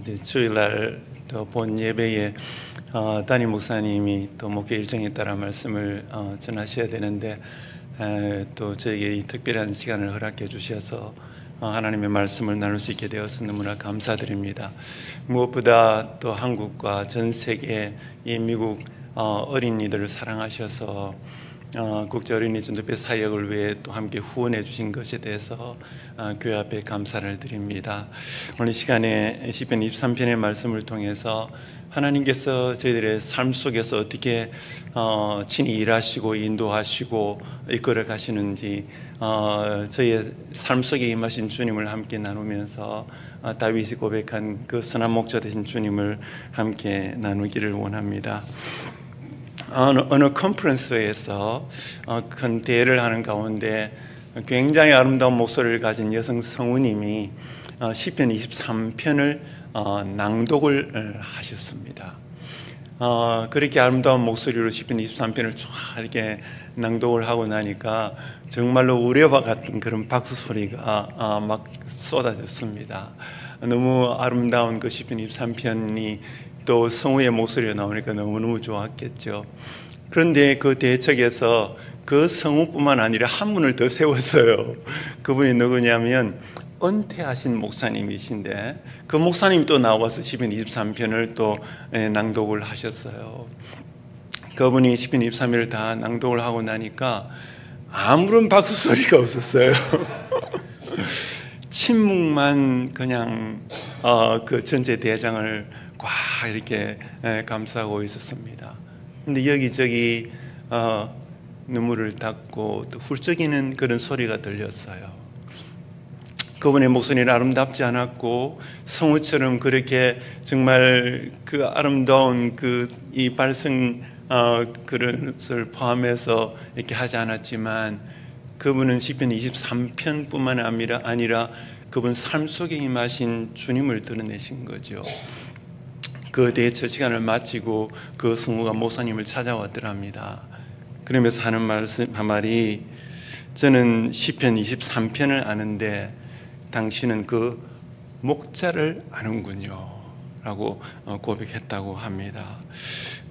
이제 주일날 또 본 예배에 담임 목사님이 또 목회 일정에 따라 말씀을 전하셔야 되는데 또 저에게 이 특별한 시간을 허락해 주셔서 하나님의 말씀을 나눌 수 있게 되어서 너무나 감사드립니다. 무엇보다 또 한국과 전 세계 이 미국 어린이들을 사랑하셔서 국제 어린이 전도회 사역을 위해 또 함께 후원해 주신 것에 대해서 교회 앞에 감사를 드립니다. 오늘 시간에 시편 23편의 말씀을 통해서 하나님께서 저희들의 삶 속에서 어떻게 친히 일하시고 인도하시고 이끌어 가시는지 저희의 삶 속에 임하신 주님을 함께 나누면서 다윗이 고백한 그 선한 목자 되신 주님을 함께 나누기를 원합니다. 어느 컨퍼런스에서 큰 대회를 하는 가운데 굉장히 아름다운 목소리를 가진 여성 성우님이 시편 23편을 낭독을 하셨습니다. 그렇게 아름다운 목소리로 시편 23편을 쫙 이렇게 낭독을 하고 나니까 정말로 우레와 같은 그런 박수 소리가 막 쏟아졌습니다. 너무 아름다운 그 시편 23편이 또 성우의 목소리가 나오니까 너무너무 좋았겠죠. 그런데 그 대회석에서 그 성우뿐만 아니라 한 분을 더 세웠어요. 그분이 누구냐면 은퇴하신 목사님이신데 그 목사님이 또 나와서 시편 23편을 또 낭독을 하셨어요. 그분이 시편 23편을 다 낭독을 하고 나니까 아무런 박수 소리가 없었어요. 침묵만 그냥 그 전체 대장을 꽉 이렇게 감싸고 있었습니다. 근데 여기저기 눈물을 닦고 또 훌쩍이는 그런 소리가 들렸어요. 그분의 목소리는 아름답지 않았고 성우처럼 그렇게 정말 그 아름다운 이 발성 그런 것을 포함해서 이렇게 하지 않았지만 그분은 시편 23편뿐만 아니라 그분 삶 속에 임하신 주님을 드러내신 거죠. 그 대처 시간을 마치고 그 성우가 목사님을 찾아왔더랍니다. 그러면서 하는 말씀 한 말이 저는 시편 23편을 아는데 당신은 그 목자를 아는군요 라고 고백했다고 합니다.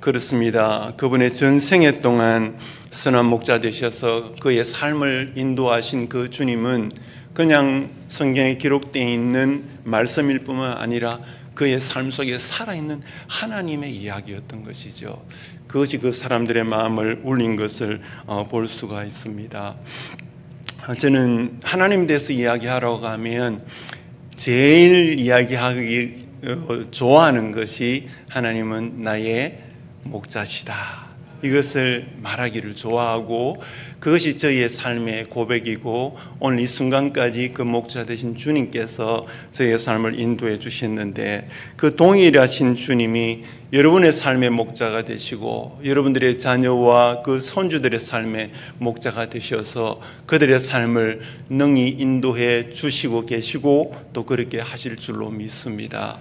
그렇습니다. 그분의 전생애 동안 선한 목자 되셔서 그의 삶을 인도하신 그 주님은 그냥 성경에 기록되어 있는 말씀일 뿐만 아니라 그의 삶 속에 살아있는 하나님의 이야기였던 것이죠. 그것이 그 사람들의 마음을 울린 것을 볼 수가 있습니다. 저는 하나님에 대해서 이야기하러 가면 제일 이야기하기 좋아하는 것이 하나님은 나의 목자시다. 이것을 말하기를 좋아하고 그것이 저희의 삶의 고백이고 오늘 이 순간까지 그 목자 되신 주님께서 저희의 삶을 인도해 주셨는데 그 동일하신 주님이 여러분의 삶의 목자가 되시고 여러분들의 자녀와 그 손주들의 삶의 목자가 되셔서 그들의 삶을 능히 인도해 주시고 계시고 또 그렇게 하실 줄로 믿습니다.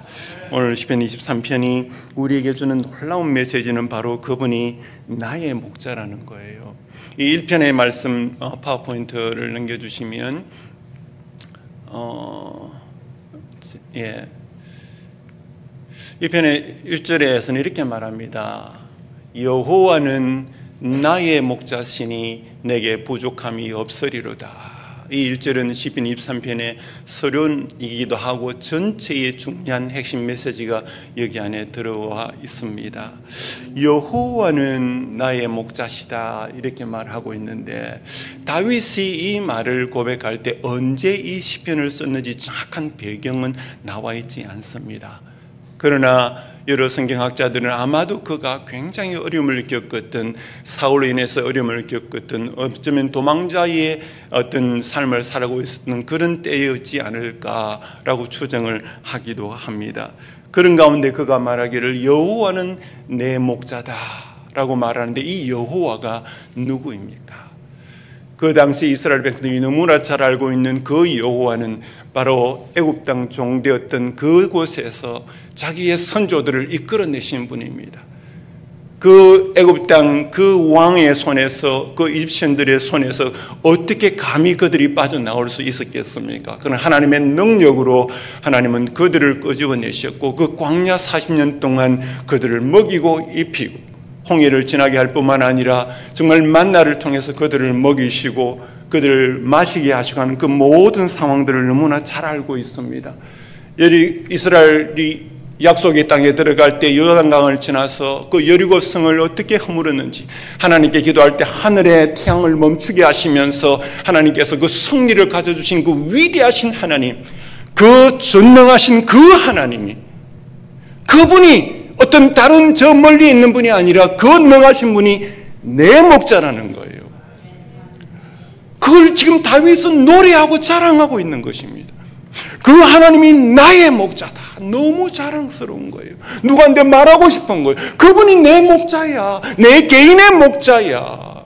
오늘 시편 23편이 우리에게 주는 놀라운 메시지는 바로 그분이 나의 목자라는 거예요. 이 1편의 말씀 파워포인트를 넘겨주시면 예. 1편의 1절에서는 이렇게 말합니다. 여호와는 나의 목자시니 내게 부족함이 없으리로다. 이 1절은 시편 23편의 서론이기도 하고 전체의 중요한 핵심 메시지가 여기 안에 들어와 있습니다. 여호와는 나의 목자시다 이렇게 말하고 있는데 다윗이 이 말을 고백할 때 언제 이 시편을 썼는지 정확한 배경은 나와 있지 않습니다. 그러나 여러 성경학자들은 아마도 그가 굉장히 어려움을 겪었던 사울로 인해서 어려움을 겪었던 어쩌면 도망자의 어떤 삶을 살아가고 있었던 그런 때였지 않을까라고 추정을 하기도 합니다. 그런 가운데 그가 말하기를 여호와는 내 목자다라고 말하는데 이 여호와가 누구입니까? 그 당시 이스라엘 백성들이 너무나 잘 알고 있는 그 여호와는 바로 애굽 땅 종되었던 그곳에서 자기의 선조들을 이끌어내신 분입니다. 그 애굽 땅 그 왕의 손에서, 그 이집션들의 손에서 어떻게 감히 그들이 빠져나올 수 있었겠습니까? 그러나 하나님의 능력으로 하나님은 그들을 끄집어내셨고 그 광야 40년 동안 그들을 먹이고 입히고 홍해를 지나게 할 뿐만 아니라 정말 만나를 통해서 그들을 먹이시고 그들을 마시게 하시고 하는 그 모든 상황들을 너무나 잘 알고 있습니다. 이스라엘이 약속의 땅에 들어갈 때 요단강을 지나서 그 여리고 성을 어떻게 허물었는지, 하나님께 기도할 때 하늘의 태양을 멈추게 하시면서 하나님께서 그 승리를 가져주신 그 위대하신 하나님, 그 전능하신 그 하나님이, 그분이 어떤 다른 저 멀리 있는 분이 아니라 그 능하신 분이 내 목자라는 거예요. 그걸 지금 다윗은 노래하고 자랑하고 있는 것입니다. 그 하나님이 나의 목자다. 너무 자랑스러운 거예요. 누구한테 말하고 싶은 거예요. 그분이 내 목자야. 내 개인의 목자야.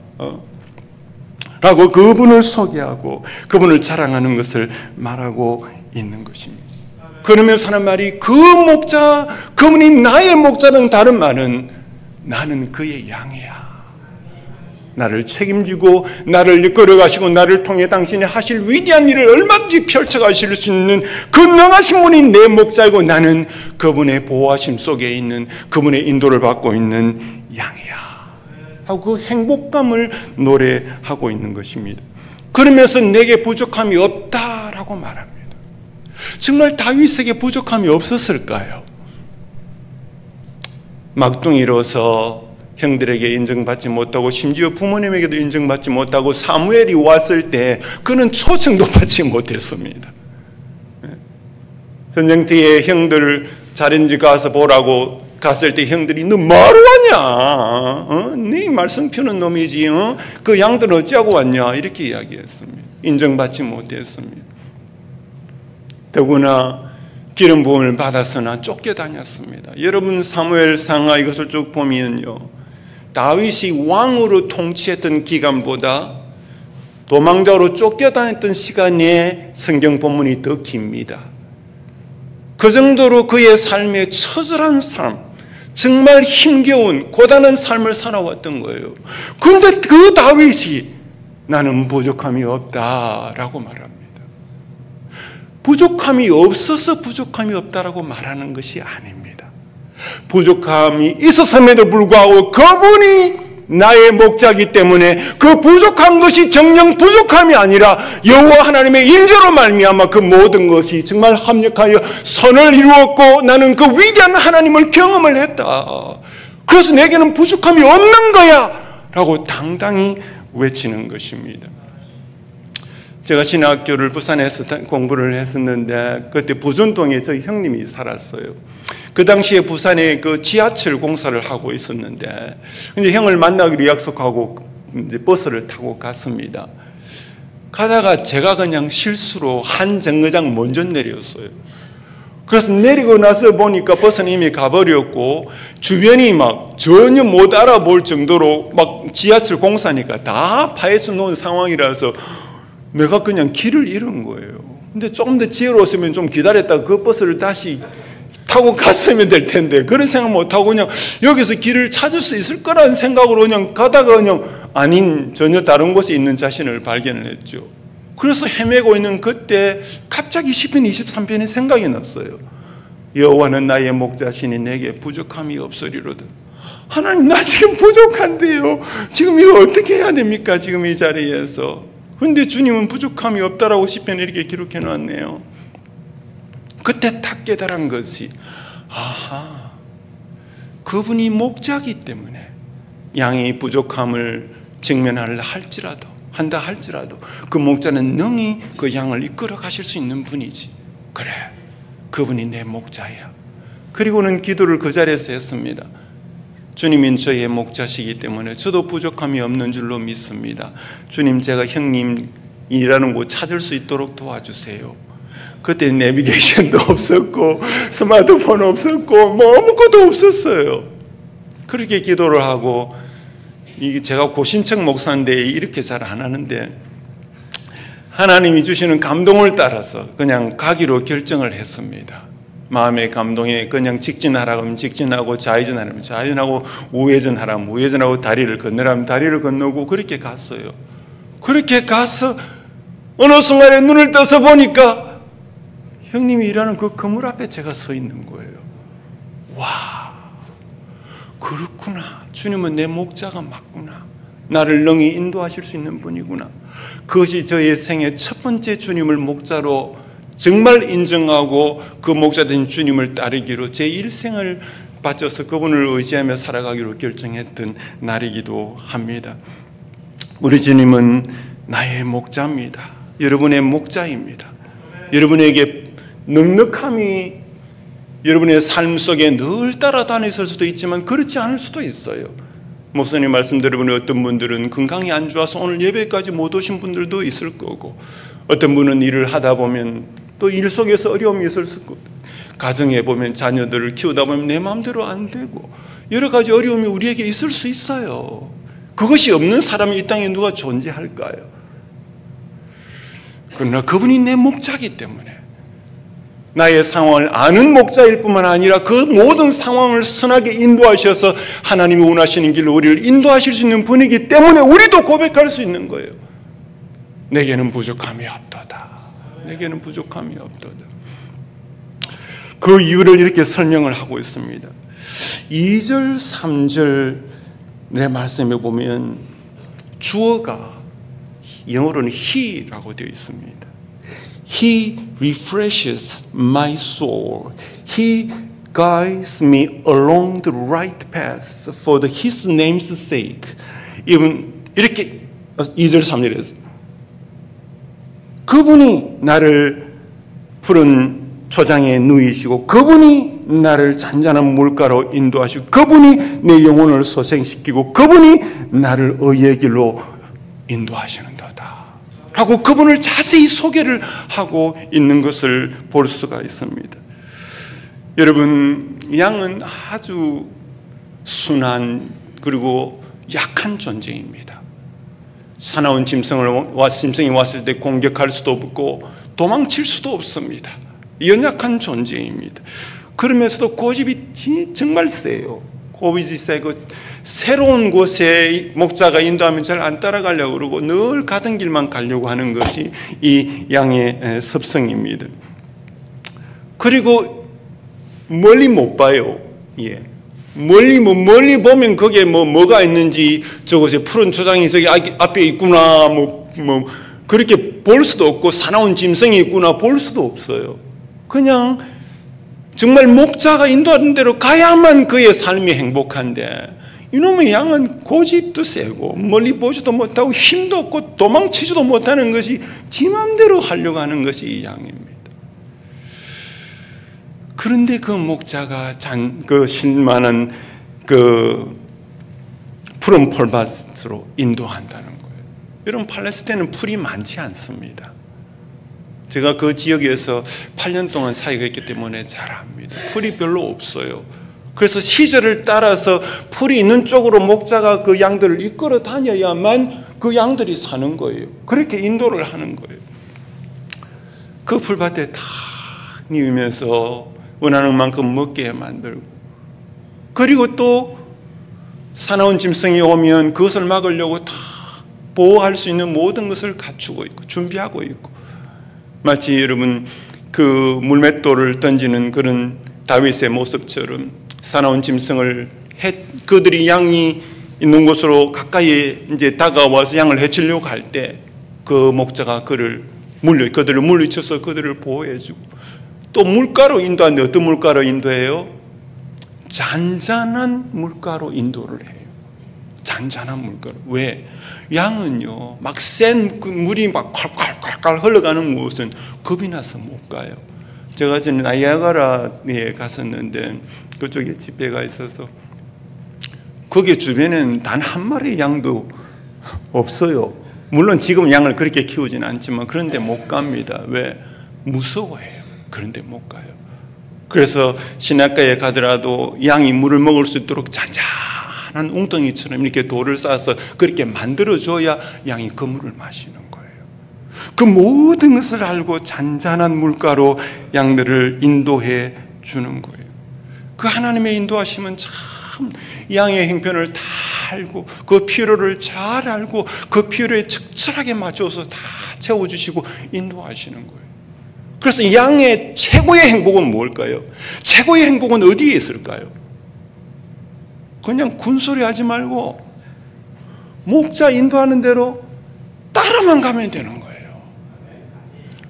라고 그분을 소개하고 그분을 자랑하는 것을 말하고 있는 것입니다. 그러면서 하는 말이, 그 목자, 그분이 나의 목자는 다른 말은 나는 그의 양이야. 나를 책임지고 나를 이끌어 가시고 나를 통해 당신이 하실 위대한 일을 얼마든지 펼쳐 가실 수 있는 그 능하신 분이 내 목자이고 나는 그분의 보호하심 속에 있는, 그분의 인도를 받고 있는 양이야 하고 그 행복감을 노래하고 있는 것입니다. 그러면서 내게 부족함이 없다라고 말합니다. 정말 다윗에게 부족함이 없었을까요? 막둥이로서 형들에게 인정받지 못하고 심지어 부모님에게도 인정받지 못하고 사무엘이 왔을 때 그는 초청도 받지 못했습니다. 전쟁터에 형들 자린지 가서 보라고 갔을 때 형들이 너 뭐하러 왔냐? 네 말씀 피우는 놈이지. 그 양들 어찌하고 왔냐? 이렇게 이야기했습니다. 인정받지 못했습니다. 더구나 기름 부음을 받았으나 쫓겨다녔습니다. 여러분 사무엘상하 이것을 쭉 보면요, 다윗이 왕으로 통치했던 기간보다 도망자로 쫓겨다녔던 시간에 성경 본문이 더 깁니다. 그 정도로 그의 삶에 처절한 삶, 정말 힘겨운 고단한 삶을 살아왔던 거예요. 그런데 그 다윗이 나는 부족함이 없다라고 말합니다. 부족함이 없어서 부족함이 없다라고 말하는 것이 아닙니다. 부족함이 있었음에도 불구하고 그분이 나의 목자이기 때문에 그 부족한 것이 정녕 부족함이 아니라 여호와 하나님의 인자로 말미암아 그 모든 것이 정말 합력하여 선을 이루었고 나는 그 위대한 하나님을 경험을 했다. 그래서 내게는 부족함이 없는 거야 라고 당당히 외치는 것입니다. 제가 신학교를 부산에서 공부를 했었는데 그때 부전동에 저희 형님이 살았어요. 그 당시에 부산에 그 지하철 공사를 하고 있었는데 이제 형을 만나기로 약속하고 이제 버스를 타고 갔습니다. 가다가 제가 그냥 실수로 한 정거장 먼저 내렸어요. 그래서 내리고 나서 보니까 버스는 이미 가버렸고 주변이 막 전혀 못 알아볼 정도로 막 지하철 공사니까 다 파헤쳐 놓은 상황이라서 내가 그냥 길을 잃은 거예요. 근데 조금 더 지혜로웠으면 좀 기다렸다가 그 버스를 다시 타고 갔으면 될 텐데 그런 생각 못하고 그냥 여기서 길을 찾을 수 있을 거라는 생각으로 그냥 가다가 그냥 아닌 전혀 다른 곳에 있는 자신을 발견을 했죠. 그래서 헤매고 있는 그때 갑자기 시편 23편이 생각이 났어요. 여호와는 나의 목자시니 내게 부족함이 없으리로다. 하나님 나 지금 부족한데요. 지금 이거 어떻게 해야 됩니까? 지금 이 자리에서. 근데 주님은 부족함이 없다라고 시편에 이렇게 기록해 놨네요. 그때 딱 깨달은 것이 아하, 그분이 목자이기 때문에 양이 부족함을 직면하려 한다 할지라도 그 목자는 능히 그 양을 이끌어 가실 수 있는 분이지. 그래, 그분이 내 목자야. 그리고는 기도를 그 자리에서 했습니다. 주님은 저의 목자시기 때문에 저도 부족함이 없는 줄로 믿습니다. 주님, 제가 형님 일하는 곳 찾을 수 있도록 도와주세요. 그때 내비게이션도 없었고 스마트폰 없었고 뭐 아무것도 없었어요. 그렇게 기도를 하고, 이게 제가 고신청 목사인데 이렇게 잘 안 하는데 하나님이 주시는 감동을 따라서 그냥 가기로 결정을 했습니다. 마음의 감동에 그냥 직진하라고 하면 직진하고 좌회전하라면 좌회전하고 우회전하라면 우회전하고 다리를 건너라면 다리를 건너고 그렇게 갔어요. 그렇게 가서 어느 순간에 눈을 떠서 보니까 형님이 일하는 그 건물 앞에 제가 서 있는 거예요. 와, 그렇구나. 주님은 내 목자가 맞구나. 나를 능히 인도하실 수 있는 분이구나. 그것이 저의 생애 첫 번째 주님을 목자로 정말 인정하고 그 목자된 주님을 따르기로 제 일생을 바쳐서 그분을 의지하며 살아가기로 결정했던 날이기도 합니다. 우리 주님은 나의 목자입니다. 여러분의 목자입니다. 여러분에게 넉넉함이 여러분의 삶 속에 늘 따라다녔을 수도 있지만 그렇지 않을 수도 있어요. 목사님 말씀대로 어떤 분들은 건강이 안 좋아서 오늘 예배까지 못 오신 분들도 있을 거고, 어떤 분은 일을 하다 보면 또 일 속에서 어려움이 있을 수 있고, 가정에 보면 자녀들을 키우다 보면 내 마음대로 안 되고 여러 가지 어려움이 우리에게 있을 수 있어요. 그것이 없는 사람이 이 땅에 누가 존재할까요? 그러나 그분이 내 목자이기 때문에 나의 상황을 아는 목자일 뿐만 아니라 그 모든 상황을 선하게 인도하셔서 하나님이 원하시는 길로 우리를 인도하실 수 있는 분이기 때문에 우리도 고백할 수 있는 거예요. 내게는 부족함이 없도다. 내게는 부족함이 없도다. 그 이유를 이렇게 설명을 하고 있습니다. 2절, 3절의 말씀에 보면 주어가 영어로는 he라고 되어 있습니다. He refreshes my soul. He guides me along the right path for His name's sake. 이렇게 2절, 3절에서 그분이 나를 푸른 초장에 누이시고 그분이 나를 잔잔한 물가로 인도하시고 그분이 내 영혼을 소생시키고 그분이 나를 의의 길로 인도하시는 도다 하고 그분을 자세히 소개를 하고 있는 것을 볼 수가 있습니다. 여러분, 양은 아주 순한 그리고 약한 존재입니다. 사나운 짐승이 왔을 때 공격할 수도 없고 도망칠 수도 없습니다. 연약한 존재입니다. 그러면서도 고집이 정말 세요. 고집이 세고 새로운 곳에 목자가 인도하면 잘 안 따라가려고 그러고 늘 가던 길만 가려고 하는 것이 이 양의 습성입니다. 그리고 멀리 못 봐요. 예. 멀리 보면 거기에 뭐가 있는지 저곳에 푸른 초장이 저기 앞에 있구나 그렇게 볼 수도 없고 사나운 짐승이 있구나 볼 수도 없어요. 그냥 정말 목자가 인도하는 대로 가야만 그의 삶이 행복한데 이놈의 양은 고집도 세고 멀리 보지도 못하고 힘도 없고 도망치지도 못하는 것이 지 맘대로 하려고 하는 것이 이 양입니다. 그런데 그 목자가 그 신만한 그 푸른 풀밭으로 인도한다는 거예요. 여러분, 팔레스타인은 풀이 많지 않습니다. 제가 그 지역에서 8년 동안 사역을 했기 때문에 잘 압니다. 풀이 별로 없어요. 그래서 시절을 따라서 풀이 있는 쪽으로 목자가 그 양들을 이끌어 다녀야만 그 양들이 사는 거예요. 그렇게 인도를 하는 거예요. 그 풀밭에 다 뉘우면서 원하는 만큼 먹게 만들고, 그리고 또 사나운 짐승이 오면 그것을 막으려고 다 보호할 수 있는 모든 것을 갖추고 있고 준비하고 있고, 마치 여러분 그 물맷돌을 던지는 그런 다윗의 모습처럼 사나운 짐승을 그들이 양이 있는 곳으로 가까이 이제 다가와서 양을 해치려고 할 때 그 목자가 그들을 물리쳐서 그들을 보호해주고, 또 물가로 인도하는데 어떤 물가로 인도해요? 잔잔한 물가로 인도를 해요. 잔잔한 물가로. 왜? 양은요, 막 센 물이 막 콸콸콸콸 흘러가는 곳은 겁이 나서 못 가요. 제가 전에 나이아가라에 갔었는데 그쪽에 집회가 있어서 거기 주변에는 단 한 마리의 양도 없어요. 물론 지금 양을 그렇게 키우지는 않지만 그런데 못 갑니다. 왜? 무서워해요. 그런데 못 가요. 그래서 시냇가에 가더라도 양이 물을 먹을 수 있도록 잔잔한 웅덩이처럼 이렇게 돌을 쌓아서 그렇게 만들어줘야 양이 그 물을 마시는 거예요. 그 모든 것을 알고 잔잔한 물가로 양들을 인도해 주는 거예요. 그 하나님의 인도하심은 참 양의 형편을 다 알고 그 필요를 잘 알고 그 필요에 적절하게 맞춰서 다 채워주시고 인도하시는 거예요. 그래서 양의 최고의 행복은 뭘까요? 최고의 행복은 어디에 있을까요? 그냥 군소리 하지 말고 목자 인도하는 대로 따라만 가면 되는 거예요.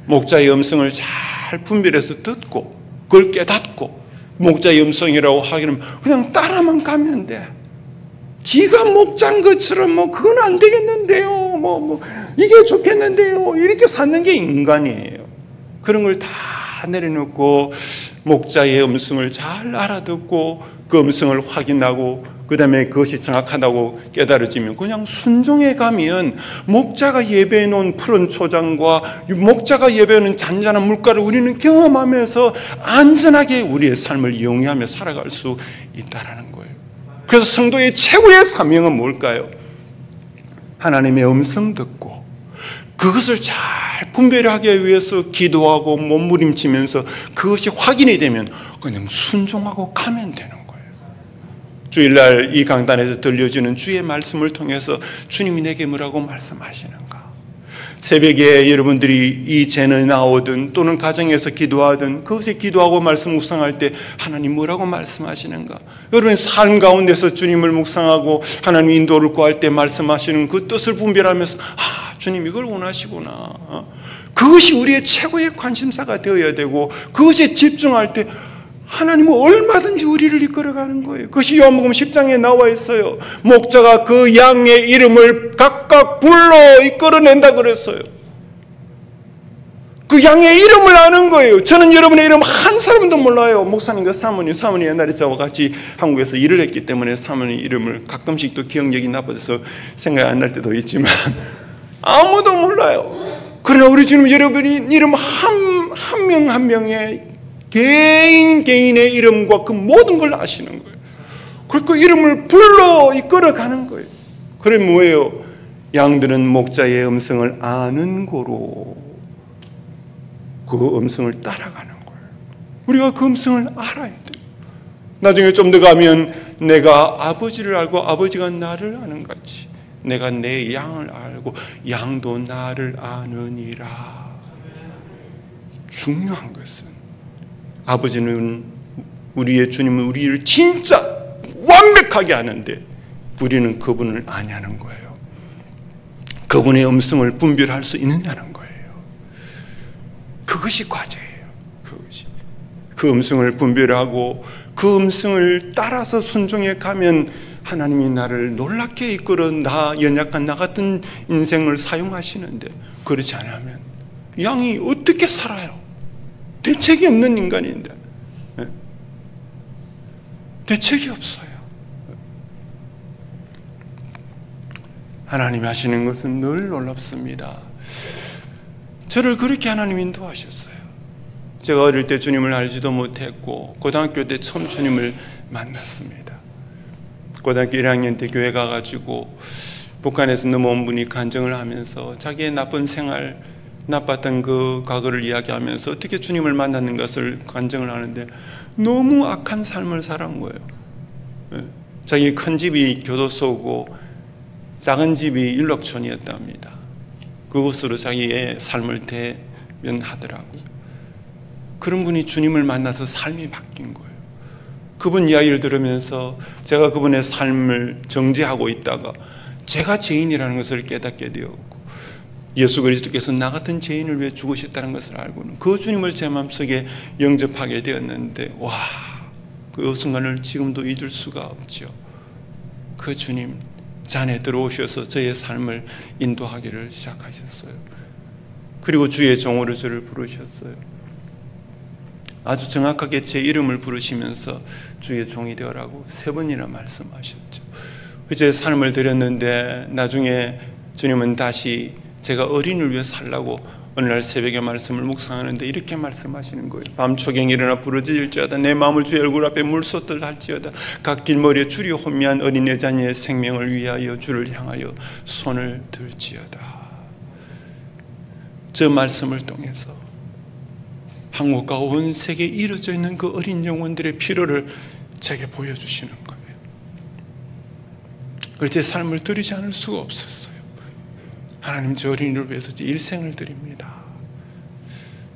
목자의 음성을 잘 분별해서 듣고 그걸 깨닫고 목자의 음성이라고 하기는 그냥 따라만 가면 돼. 지가 목자인 것처럼 그건 안 되겠는데요. 이게 좋겠는데요. 이렇게 사는 게 인간이에요. 그런 걸 다 내려놓고 목자의 음성을 잘 알아듣고 그 음성을 확인하고 그 다음에 그것이 정확하다고 깨달아지면 그냥 순종해 가면 목자가 예배해 놓은 푸른 초장과 목자가 예배해 놓은 잔잔한 물가를 우리는 경험하면서 안전하게 우리의 삶을 이용하며 살아갈 수 있다는 거예요. 그래서 성도의 최고의 사명은 뭘까요? 하나님의 음성 듣고 그것을 잘 분별하기 위해서 기도하고 몸부림치면서 그것이 확인이 되면 그냥 순종하고 가면 되는 거예요. 주일날 이 강단에서 들려주는 주의 말씀을 통해서 주님이 내게 뭐라고 말씀하시는가? 새벽에 여러분들이 이 제는 나오든 또는 가정에서 기도하든 그것이 기도하고 말씀 묵상할 때 하나님 뭐라고 말씀하시는가? 여러분의 삶 가운데서 주님을 묵상하고 하나님 인도를 구할 때 말씀하시는 그 뜻을 분별하면서 주님 이걸 원하시구나. 그것이 우리의 최고의 관심사가 되어야 되고 그것에 집중할 때 하나님은 얼마든지 우리를 이끌어가는 거예요. 그것이 요한복음 10장에 나와 있어요. 목자가 그 양의 이름을 각각 불러 이끌어낸다 그랬어요. 그 양의 이름을 아는 거예요. 저는 여러분의 이름 한 사람도 몰라요. 목사님과 사모님 옛날에 저와 같이 한국에서 일을 했기 때문에 사모님 이름을 가끔씩 또 기억력이 나빠져서 생각이 안 날 때도 있지만 아무도 몰라요. 그러나 우리 주님 여러분이 이름 한 명 한 명의 개인의 이름과 그 모든 걸 아시는 거예요. 그 이름을 불러 이끌어가는 거예요. 그래 뭐예요? 양들은 목자의 음성을 아는 거로 그 음성을 따라가는 거예요. 우리가 그 음성을 알아야 돼요. 나중에 좀 더 가면 내가 아버지를 알고 아버지가 나를 아는 같이 내가 내 양을 알고 양도 나를 아느니라. 중요한 것은 아버지는 우리의 주님은 우리를 진짜 완벽하게 아는데 우리는 그분을 아냐는 거예요. 그분의 음성을 분별할 수 있느냐는 거예요. 그것이 과제예요. 그것이. 그 음성을 분별하고 그 음성을 따라서 순종해 가면 하나님이 나를 놀랍게 이끌어 연약한 나 같은 인생을 사용하시는데 그렇지 않으면 양이 어떻게 살아요? 대책이 없는 인간인데 대책이 없어요. 하나님이 하시는 것은 늘 놀랍습니다. 저를 그렇게 하나님 인도하셨어요. 제가 어릴 때 주님을 알지도 못했고 고등학교 때 처음 주님을 만났습니다. 고등학교 1학년 때 교회 가가지고 북한에서 넘어온 분이 간증을 하면서 자기의 나쁜 생활 나빴던 그 과거를 이야기하면서 어떻게 주님을 만났는 것을 간증을 하는데 너무 악한 삶을 살아온 거예요. 자기 큰 집이 교도소고 작은 집이 일록촌이었답니다. 그곳으로 자기의 삶을 대면하더라고요. 그런 분이 주님을 만나서 삶이 바뀐 거예요. 그분 이야기를 들으면서 제가 그분의 삶을 정죄하고 있다가 제가 죄인이라는 것을 깨닫게 되었고 예수 그리스도께서 나 같은 죄인을 위해 죽으셨다는 것을 알고는 그 주님을 제 마음속에 영접하게 되었는데 와, 그 순간을 지금도 잊을 수가 없죠. 그 주님 잔에 들어오셔서 저의 삶을 인도하기를 시작하셨어요. 그리고 주의 종으로 저를 부르셨어요. 아주 정확하게 제 이름을 부르시면서 주의 종이 되어라고 3번이나 말씀하셨죠. 제 삶을 드렸는데 나중에 주님은 다시 제가 어린이를 위해 살라고 어느 날 새벽에 말씀을 묵상하는데 이렇게 말씀하시는 거예요. 밤초경에 일어나 부르짖을지어다 내 마음을 주의 얼굴 앞에 물쏟들 할지어다 각 길머리에 줄이 혼미한 어린 여자녀의 생명을 위하여 주를 향하여 손을 들지어다. 저 말씀을 통해서 한국과 온 세계에 이루어져 있는 그 어린 영혼들의 필요를 제게 보여주시는 거예요. 그래서 제 삶을 드리지 않을 수가 없었어요. 하나님, 저 어린이를 위해서 제 일생을 드립니다.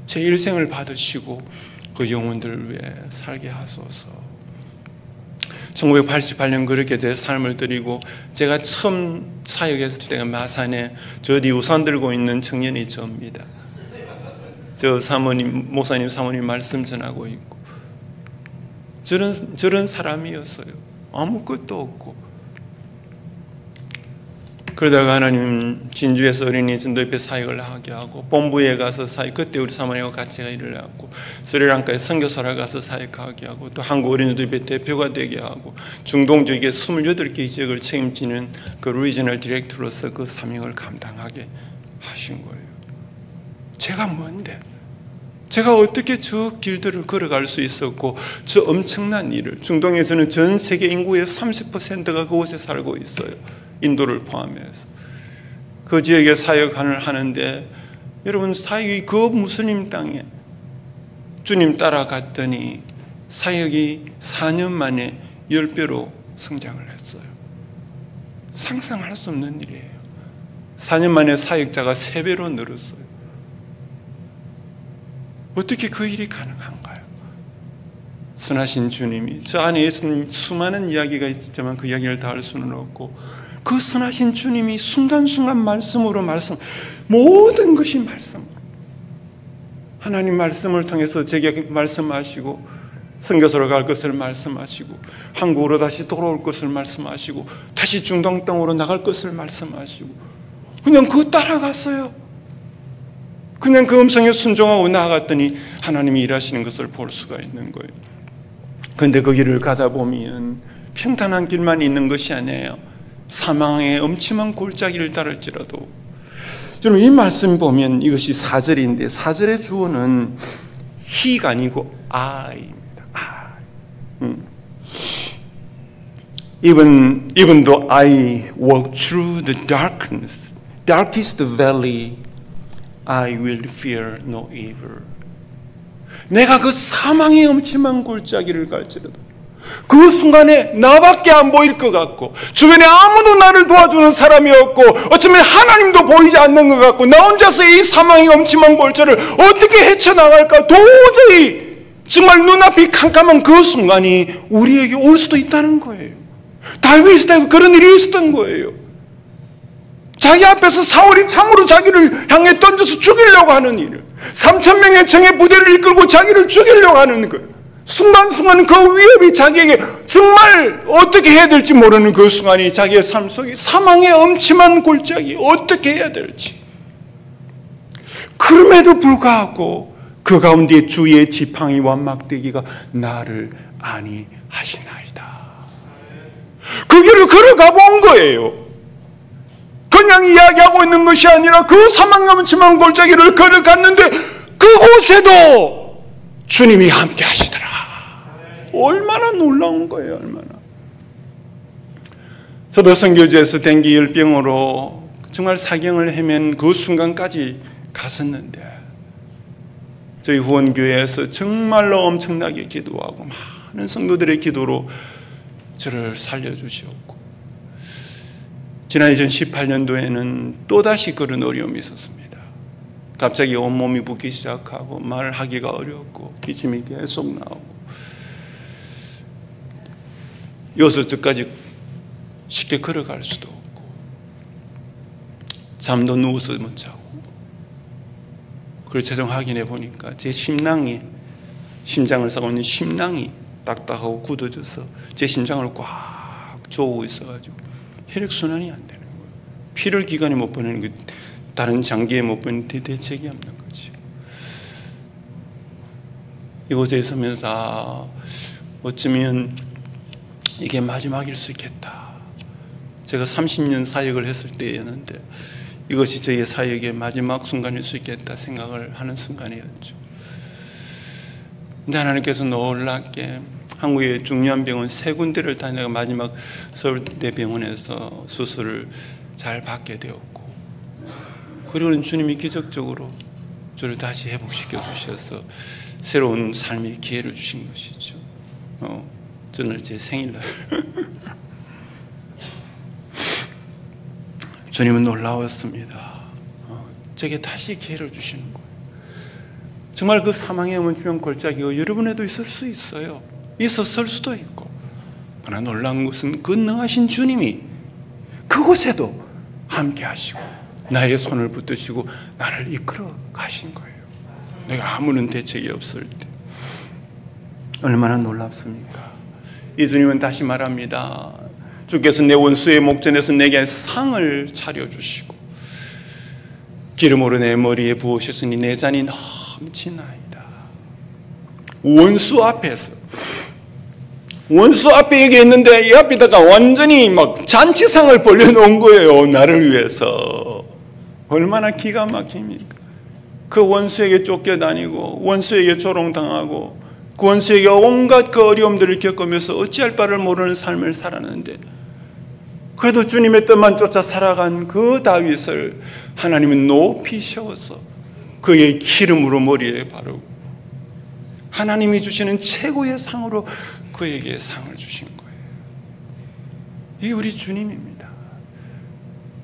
제 일생을 받으시고 그 영혼들을 위해 살게 하소서. 1988년 그렇게 제 삶을 드리고, 제가 처음 사역했을 때가 마산에 저 뒤 우산 들고 있는 청년이 저입니다. 저 사모님, 목사님 사모님 말씀 전하고 있고, 저런 사람이었어요. 아무것도 없고. 그러다가 하나님 진주에서 어린이 전도협회 사역을 하게 하고, 본부에 가서 사역, 그때 우리 사모님과 같이 일을 하고, 스리랑카에 선교사를 가서 사역하게 하고, 또 한국 어린이 전도협회 대표가 되게 하고, 중동 지역에 28개 지역을 책임지는 그 리지널 디렉터로서 그 사명을 감당하게 하신 거예요. 제가 뭔데? 제가 어떻게 저 길들을 걸어갈 수 있었고, 저 엄청난 일을, 중동에서는 전 세계 인구의 30%가 그곳에 살고 있어요. 인도를 포함해서. 그 지역에 사역을 하는데, 여러분, 사역이 그 무슬림 땅에 주님 따라갔더니 사역이 4년 만에 10배로 성장을 했어요. 상상할 수 없는 일이에요. 4년 만에 사역자가 3배로 늘었어요. 어떻게 그 일이 가능한가요? 선하신 주님이, 저 안에 수많은 이야기가 있었지만 그 이야기를 다 할 수는 없고, 그 선하신 주님이 순간순간 말씀으로 모든 것이 말씀으로, 하나님 말씀을 통해서 제게 말씀하시고, 선교소로 갈 것을 말씀하시고, 한국으로 다시 돌아올 것을 말씀하시고, 다시 중동 땅으로 나갈 것을 말씀하시고, 그냥 그 따라갔어요. 그냥 그 음성에 순종하고 나아갔더니 하나님이 일하시는 것을 볼 수가 있는 거예요. 그런데 그 길을 가다 보면 평탄한 길만 있는 것이 아니에요. 사망의 엄침한 골짜기를 따를지라도, 저는 이 말씀 보면 이것이 4절인데, 4절의 주어는 he가 아니고 I입니다. Even though I walk through the darkest valley, I will fear no evil. 내가 그 사망의 엄침한 골짜기를 갈지라도, 그 순간에 나밖에 안 보일 것 같고, 주변에 아무도 나를 도와주는 사람이 없고, 어쩌면 하나님도 보이지 않는 것 같고, 나 혼자서 이 사망의 엄침한 골짜기를 어떻게 헤쳐나갈까, 도저히 정말 눈앞이 캄캄한 그 순간이 우리에게 올 수도 있다는 거예요. 다윗 때도 그런 일이 있었던 거예요. 자기 앞에서 사울이 창으로 자기를 향해 던져서 죽이려고 하는 일, 3,000명의 정예 부대를 이끌고 자기를 죽이려고 하는 것, 순간순간 그 위협이 자기에게 정말 어떻게 해야 될지 모르는 그 순간이 자기의 삶 속에 사망의 엄침한 골짜기, 어떻게 해야 될지. 그럼에도 불구하고 그 가운데 주의 지팡이와 막대기가 나를 안위하시나이다. 그 길을 걸어가 본 거예요. 그냥 이야기하고 있는 것이 아니라 그 사망 엄침한 골짜기를 걸어갔는데 그곳에도 주님이 함께 하시더라. 얼마나 놀라운 거예요, 얼마나. 저도 선교지에서 dengue 열병으로 정말 사경을 헤맨 그 순간까지 갔었는데, 저희 후원교회에서 정말로 엄청나게 기도하고 많은 성도들의 기도로 저를 살려주셨고, 지난 2018년도에는 또다시 그런 어려움이 있었습니다. 갑자기 온몸이 붓기 시작하고 말하기가 어렵고 기침이 계속 나오고, 여기서 저까지 쉽게 걸어갈 수도 없고, 잠도 누워서 못 자고. 그래서 최종 확인해 보니까 제 심장을 싸고 있는 심낭이 딱딱하고 굳어져서 제 심장을 꽉 조우고 있어가지고 혈액순환이 안 되는 거예요. 피를 기관에 못 보내는 그 다른 장기에 못 보내는 대책이 없는 거지. 이곳에 있으면서 어쩌면 이게 마지막일 수 있겠다. 제가 30년 사역을 했을 때였는데 이것이 저의 사역의 마지막 순간일 수 있겠다 생각을 하는 순간이었죠. 근데 하나님께서 놀랍게 한국의 중요한 병원 3군데를 다니다가 마지막 서울대병원에서 수술을 잘 받게 되었고, 그리고는 주님이 기적적으로 저를 다시 회복시켜 주셔서 새로운 삶의 기회를 주신 것이죠. 저는 제 생일날 주님은 놀라웠습니다. 제게 다시 기회를 주시는 거예요. 정말 그 사망의 문지명 골짜기가 여러분에도 있을 수 있어요. 있었을 수도 있고. 그러나 놀라운 것은 그 능하신 주님이 그곳에도 함께 하시고 나의 손을 붙드시고 나를 이끌어 가신 거예요. 내가 아무런 대책이 없을 때 얼마나 놀랍습니까? 이 주님은 다시 말합니다. 주께서 내 원수의 목전에서 내게 상을 차려주시고 기름으로 내 머리에 부으셨으니 내 잔이 넘치나이다. 원수 앞에 얘기했는데 이 앞에다가 완전히 막 잔치상을 벌려놓은 거예요. 나를 위해서. 얼마나 기가 막힙니까? 그 원수에게 쫓겨다니고 원수에게 조롱당하고 그 원수에게 온갖 그 어려움들을 겪으면서 어찌할 바를 모르는 삶을 살았는데 그래도 주님의 뜻만 쫓아 살아간 그 다윗을 하나님은 높이 세워서 그의 기름으로 머리에 바르고 하나님이 주시는 최고의 상으로 그에게 상을 주신 거예요. 이게 우리 주님입니다.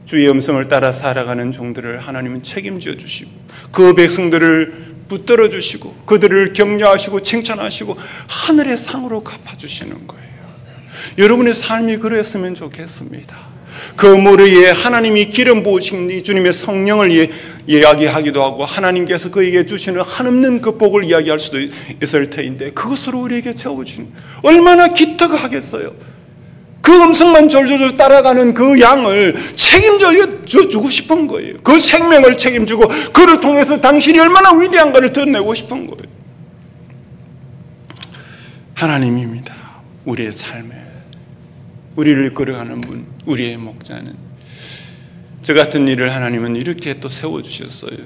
주의 음성을 따라 살아가는 종들을 하나님은 책임져 주시고 그 백성들을 붙들어 주시고 그들을 격려하시고 칭찬하시고 하늘의 상으로 갚아주시는 거예요. 여러분의 삶이 그랬으면 좋겠습니다. 그 머리에 하나님이 기름 부으신 이 주님의 성령을 이야기하기도 하고 하나님께서 그에게 주시는 한없는 그 복을 이야기할 수도 있을 터인데 그것으로 우리에게 채워주시는 얼마나 기특하겠어요. 그 음성만 졸졸 따라가는 그 양을 책임져 주고 싶은 거예요. 그 생명을 책임지고 그를 통해서 당신이 얼마나 위대한가를 드러내고 싶은 거예요. 하나님입니다. 우리의 삶에 우리를 이끌어가는 분, 우리의 목자는. 저 같은 일을 하나님은 이렇게 또 세워주셨어요.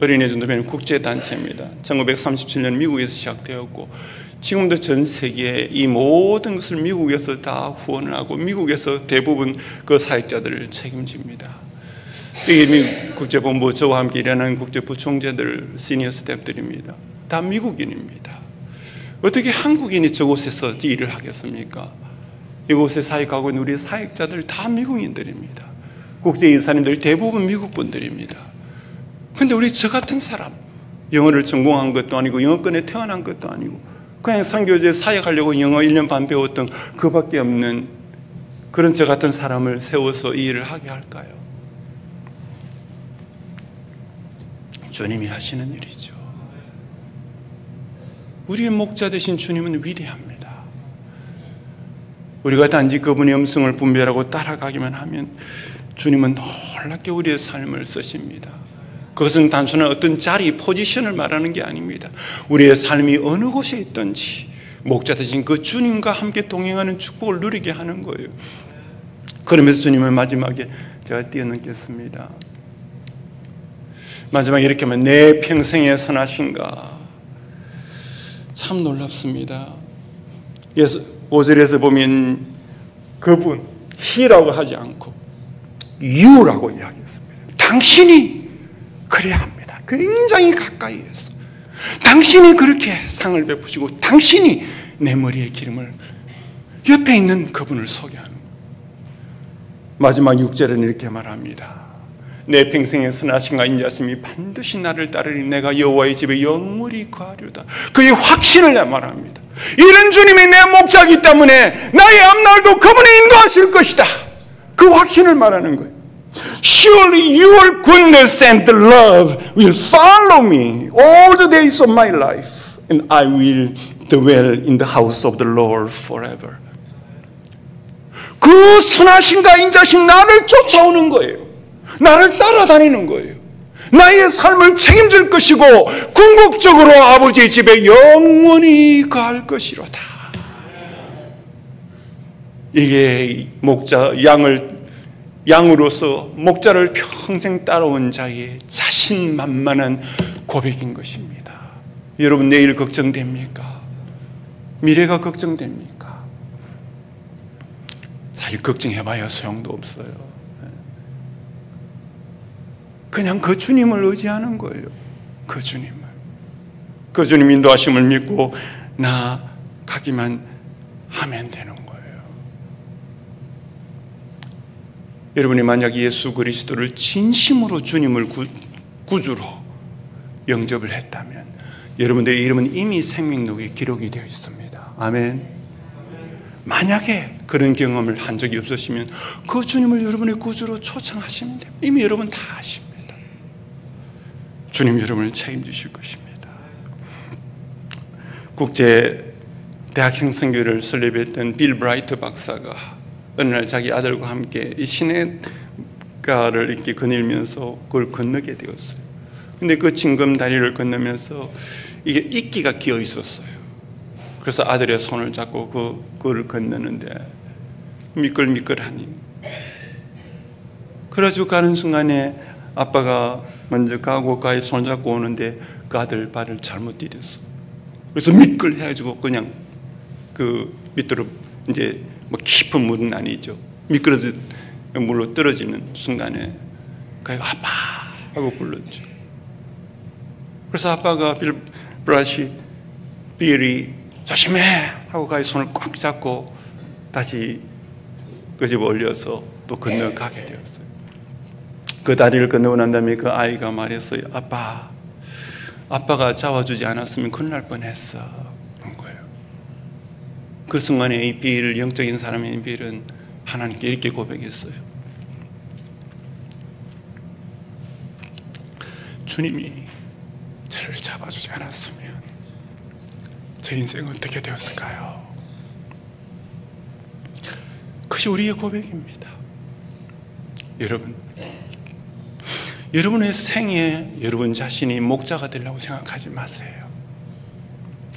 어린이 전도회는 국제단체입니다. 1937년 미국에서 시작되었고 지금도 전 세계에 이 모든 것을 미국에서 다 후원을 하고 미국에서 대부분 그 사역자들을 책임집니다. 이게 미국 국제본부 저와 함께 일하는 국제부총재들, 시니어 스태프들입니다. 다 미국인입니다. 어떻게 한국인이 저곳에서 일을 하겠습니까? 이곳에 사역하고 있는 우리 사역자들 다 미국인들입니다. 국제이사님들 대부분 미국 분들입니다. 그런데 우리 저 같은 사람, 영어를 전공한 것도 아니고 영어권에 태어난 것도 아니고 그냥 선교지에 사역하려고 영어 1년 반 배웠던 그밖에 없는 그런 저 같은 사람을 세워서 이 일을 하게 할까요? 주님이 하시는 일이죠. 우리의 목자 되신 주님은 위대합니다. 우리가 단지 그분의 음성을 분별하고 따라가기만 하면 주님은 놀랍게 우리의 삶을 쓰십니다. 그것은 단순한 어떤 자리, 포지션을 말하는 게 아닙니다. 우리의 삶이 어느 곳에 있든지 목자 되신 그 주님과 함께 동행하는 축복을 누리게 하는 거예요. 그러면서 주님은 마지막에 제가 뛰어넘겠습니다. 마지막에 이렇게 하면 내 평생에 선하신가. 참 놀랍습니다. 5절에서 보면 그분 he라고 하지 않고 you라고 이야기했습니다. 당신이 그래야 합니다. 굉장히 가까이에서 당신이 그렇게 상을 베푸시고 당신이 내 머리에 기름을 옆에 있는 그분을 소개하는 거예요. 마지막 6절은 이렇게 말합니다. 내 평생에 선하신가 인자심이 반드시 나를 따르니 내가 여호와의 집에 영원히 거하리로다. 그의 확신을 말합니다. 이런 주님이 내 목자이기 때문에 나의 앞날도 그분이 인도하실 것이다. 그 확신을 말하는 거예요. Surely your goodness and love will follow me all the days of my life, and I will dwell in the house of the Lord forever. 그 선하심과 인자심 나를 쫓아오는 거예요. 나를 따라다니는 거예요. 나의 삶을 책임질 것이고 궁극적으로 아버지의 집에 영원히 거할 것이로다. 이게 목자 양으로서 목자를 평생 따라온 자의 자신만만한 고백인 것입니다. 여러분 내일 걱정됩니까? 미래가 걱정됩니까? 사실 걱정해봐야 소용도 없어요. 그냥 그 주님을 의지하는 거예요. 그 주님 인도하심을 믿고 나가기만 하면 되는 거예요. 여러분이 만약 예수 그리스도를 진심으로 주님을 구주로 영접을 했다면 여러분들의 이름은 이미 생명록에 기록이 되어 있습니다. 아멘. 만약에 그런 경험을 한 적이 없으시면 그 주님을 여러분의 구주로 초청하시면 됩니다. 이미 여러분 다 아십니다. 주님 여러분을 책임지실 것입니다. 국제 대학생 선교를 설립했던 빌 브라이트 박사가 어느 날 자기 아들과 함께 이 시냇가를 이렇게 거닐면서 그걸 건너게 되었어요. 근데 그 징검다리를 건너면서 이게 이끼가 끼어 있었어요. 그래서 아들의 손을 잡고 그걸 건너는데 미끌미끌하니, 그래가지고 가는 순간에 아빠가 먼저 가고 가에 손을 잡고 오는데 그 아들 발을 잘못 디뎠어. 그래서 미끌해가지고 그냥 그 밑으로 이제 뭐 깊은 물은 아니죠. 미끄러져 물로 떨어지는 순간에 그가 아빠 하고 불렀죠. 그래서 아빠가 빌이 조심해 하고 가에 손을 꽉 잡고 다시 끄집어 올려서 또 건너가게 되었어요. 그 다리를 건너고 난 다음에 그 아이가 말했어요. 아빠가 잡아주지 않았으면 큰일 날 뻔했어. 그런 거예요. 그 순간에 이 영적인 사람인 빌은 하나님께 이렇게 고백했어요. 주님이 저를 잡아주지 않았으면 제 인생은 어떻게 되었을까요? 그것이 우리의 고백입니다. 여러분의 생에 여러분 자신이 목자가 되려고 생각하지 마세요.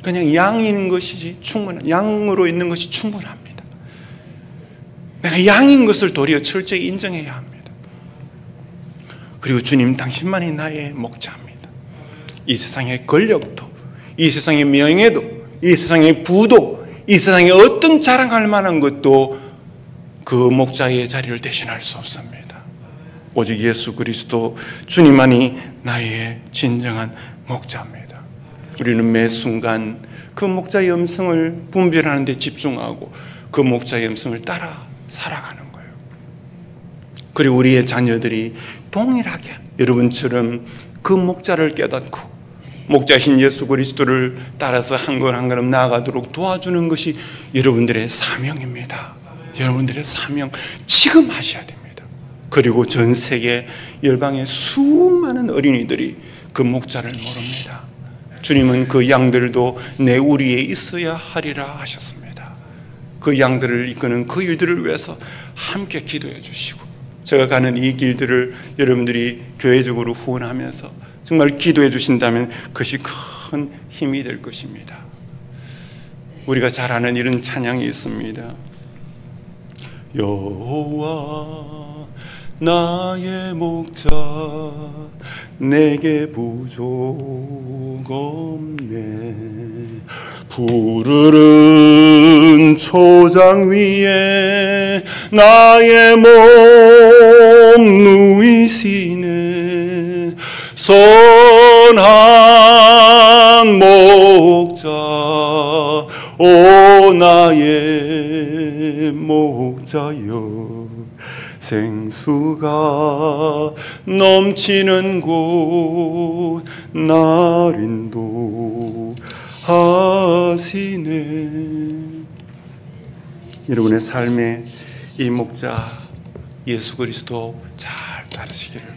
그냥 양인 것이 양으로 있는 것이 충분합니다. 내가 양인 것을 도리어 철저히 인정해야 합니다. 그리고 주님 당신만이 나의 목자입니다. 이 세상의 권력도, 이 세상의 명예도, 이 세상의 부도, 이 세상에 어떤 자랑할 만한 것도 그 목자의 자리를 대신할 수 없습니다. 오직 예수 그리스도 주님만이 나의 진정한 목자입니다. 우리는 매 순간 그 목자의 음성을 분별하는 데 집중하고 그 목자의 음성을 따라 살아가는 거예요. 그리고 우리의 자녀들이 동일하게 여러분처럼 그 목자를 깨닫고 목자신 예수 그리스도를 따라서 한 걸 한 걸음 나아가도록 도와주는 것이 여러분들의 사명입니다. 여러분들의 사명 지금 하셔야 됩니다. 그리고 전 세계 열방의 수많은 어린이들이 그 목자를 모릅니다. 주님은 그 양들도 내 우리에 있어야 하리라 하셨습니다. 그 양들을 이끄는 그 일들을 위해서 함께 기도해 주시고, 제가 가는 이 길들을 여러분들이 교회적으로 후원하면서 정말 기도해 주신다면 그것이 큰 힘이 될 것입니다. 우리가 잘 아는 이런 찬양이 있습니다. 여호와 나의 목자 내게 부족 없네. 푸르른 초장 위에 나의 몸 누이시네. 선한 목자 오 나의 목자여, 생수가 넘치는 곳 날 인도하시네. 여러분의 삶에 이 목자 예수 그리스도 잘 따르시기를